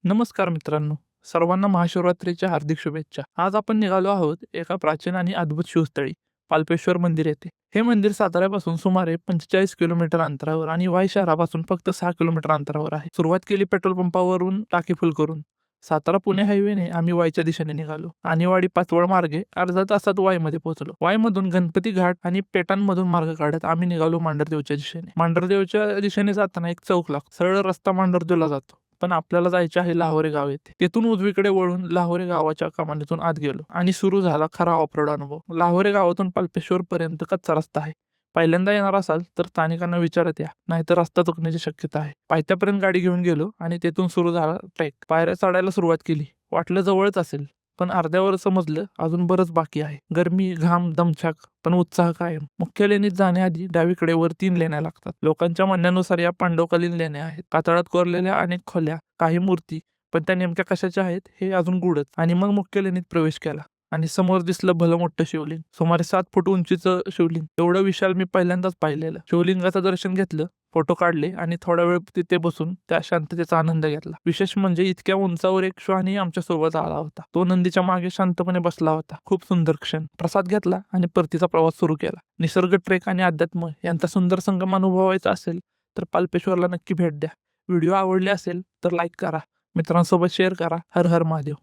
नमस्कार मित्रांनो, सर्वांना महाशिवरात्रीच्या हार्दिक शुभेच्छा. आज आपण निघालो आहोत एका प्राचीन आणि अद्भुत शिवस्थळी पाल्पेश्वर मंदिर येथे. हे मंदिर साताऱ्यापासून सुमारे 45 किलोमीटर अंतरावर आणि वाई शहरापासून फक्त 6 किलोमीटर अंतरावर आहे. सुरुवात केली पेट्रोल पंपावरून टाकी फुल करून. सातारा पुणे हायवेने आम्ही वाईच्या दिशेने निघालो. आणिवाडी पाचवड मार्गे अर्धा तासात वाईमध्ये पोहोचलो. वाईमधून गणपती घाट आणि पेटांमधून मार्ग काढत आम्ही निघालो मांढरदेवच्या दिशेने. मांढरदेवच्या दिशेने जाताना एक चौक लागतो. सरळ रस्ता मांढरदेवला जातो. पण आपल्याला जायचे आहे लाहोरे गाव येथे. तेथून उजवीकडे वळून लाहोरे गावाच्या कमानीतून आत गेलो आणि सुरू झाला खरा ऑफरोड अनुभव. लाहोरे गावातून पाल्पेश्वर पर्यंत कच्चा रस्ता आहे. पहिल्यांदा येणार असाल तर स्थानिकांना विचारत या, नाहीतर रस्ता चुकण्याची शक्यता आहे. पायथ्यापर्यंत गाडी घेऊन गेलो आणि तेथून सुरू झाला ट्रेक. पायऱ्या चढायला सुरुवात केली. वाटलं जवळच असेल, पण अर्ध्यावर समजलं अजून बरंच बाकी आहे. गरमी, घाम, दमछाक, पण उत्साह कायम. मुख्य लेणीत जाण्याआधी डावीकडे वर 3 लेण्या लागतात. लोकांच्या म्हणण्यानुसार या पांडवकालीन लेण्या आहेत. कातळात कोरलेल्या अनेक खोल्या, काही मूर्ती, पण त्या नेमक्या कशाच्या आहेत हे अजून गूढच. आणि मग मुख्य लेणीत प्रवेश केला आणि समोर दिसलं भलं मोठं शिवलिंग. सुमारे 7 फूट उंचीचं शिवलिंग. एवढं विशाल मी पहिल्यांदाच पाहिलेलं. शिवलिंगाचं दर्शन घेतलं, फोटो काढले आणि थोडा वेळ तिथे बसून त्या शांततेचा आनंद घेतला. विशेष म्हणजे इतक्या उंचावर एक श्वानही आमच्या सोबत आला होता. तो नंदीच्या मागे शांतपणे बसला होता. खूप सुंदर क्षण. प्रसाद घेतला आणि परतीचा प्रवास सुरू केला. निसर्ग, ट्रेक आणि अध्यात्म यांचा सुंदर संगम अनुभवायचा असेल तर पाल्पेश्वरला नक्की भेट द्या. व्हिडिओ आवडले असेल तर लाईक करा, मित्रांसोबत शेअर करा. हर हर महादेव.